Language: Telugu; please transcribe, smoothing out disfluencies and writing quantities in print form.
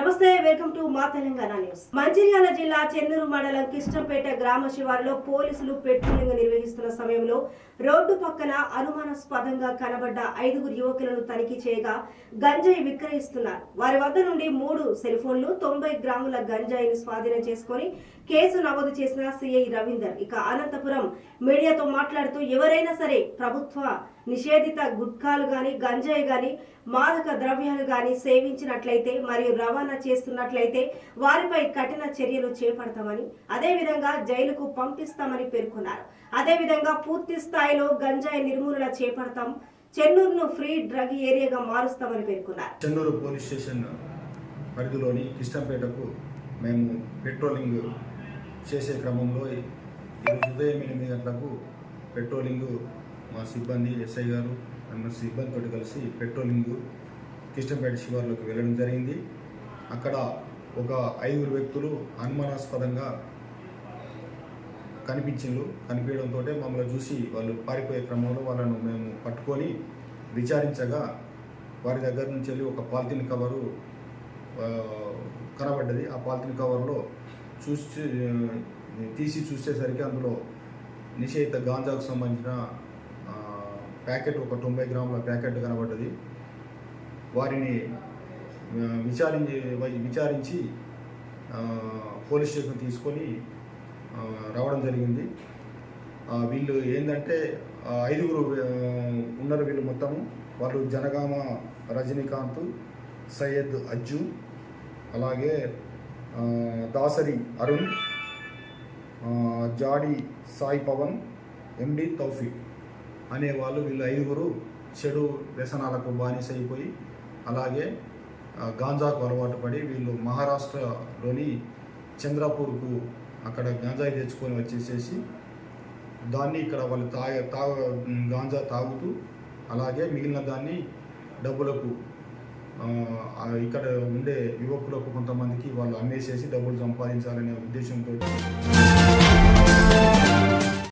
నమస్తే, వెల్కమ్ టు మా తెలంగాణ న్యూస్. మంచిర్యాల జిల్లా చెన్నూరు మండలం కిష్టంపేట గ్రామ శివారులో పోలీసులు పెట్రోలింగ్ నిర్వహిస్తున్న సమయంలో రోడ్డు పక్కన అనుమానాస్పదంగా కనబడ్డ 5 యువకులను తనిఖీ చేయగా గంజాయి విక్రయిస్తున్నారు. వారి వద్ద నుండి 3 సెల్ ఫోన్లు, 90 గ్రాముల గంజాయిని స్వాధీనం చేసుకుని కేసు నమోదు చేసిన సిఐ రవీందర్. ఇక అనంతపురం మీడియాతో మాట్లాడుతూ ఎవరైనా సరే ప్రభుత్వ నిషేధిత గుట్కాలు గాని, గంజాయి గాని, మాదక ద్రవ్యాలు గాని సేవించినట్లయితే మరియు రవాణా చేస్తున్నట్లయితే వారిపై కఠిన చర్యలు చేపడతామని, అదేవిధంగా జైలుకు పంపిస్తామని పేర్కొన్నారు. అదేవిధంగా పూర్తి స్థాయిలో గంజాయి నిర్మూలన చేపడతాం, చెన్నూరును ఫ్రీ డ్రగ్ ఏరియాగా మారుస్తామని పేర్కొన్నారు. చెన్నూరు పోలీస్ స్టేషన్ పరిధిలోని కిష్టంపేటకు మేము పెట్రోలింగ్ చేసే క్రమంలో ఈరోజు ఉదయం 8 గంటలకు పెట్రోలింగ్ మా సిబ్బంది ఎస్ఐ గారు సిబ్బందితో కలిసి పెట్రోలింగ్ కిష్టంపేట శివార్లోకి వెళ్ళడం జరిగింది. అక్కడ ఒక 5 వ్యక్తులు అనుమానాస్పదంగా కనిపించడంతో మమ్మల్ని చూసి వాళ్ళు పారిపోయే క్రమంలో వాళ్ళను మేము పట్టుకొని విచారించగా వారి దగ్గర నుంచి వెళ్ళి ఒక పాలిథిన్ కవరు కనబడ్డది. ఆ పాలిథిన్ కవర్లో తీసి చూసేసరికి అందులో నిషేధిత గాంజాకు సంబంధించిన ప్యాకెట్, ఒక 90 గ్రాముల ప్యాకెట్ కనబడ్డది. వారిని విచారించి పోలీస్ స్టేషన్ తీసుకొని రావడం జరిగింది. వీళ్ళు ఏంటంటే 5 ఉన్నారు. వీళ్ళు మొత్తము వాళ్ళు జనగామ రజనీకాంత్, సయ్యద్ అజ్జు, అలాగే దాసరి అరుణ్, జాడి సాయి పవన్, ఎండి తౌఫీక్ అనే వాళ్ళు. వీళ్ళు 5 చెడు వ్యసనాలకు బానిసైపోయి అలాగే గాంజాకు అలవాటు పడి వీళ్ళు మహారాష్ట్రలోని చంద్రపూర్కు అక్కడ గాంజాయి తెచ్చుకొని వచ్చేసేసి దాన్ని ఇక్కడ వాళ్ళు గాంజా తాగుతూ అలాగే మిగిలిన దాన్ని డబ్బులకు ఇక్కడ ఉండే యువకులకు కొంతమందికి వాళ్ళు అమ్మేసేసి డబ్బులు సంపాదించాలనే ఉద్దేశంతో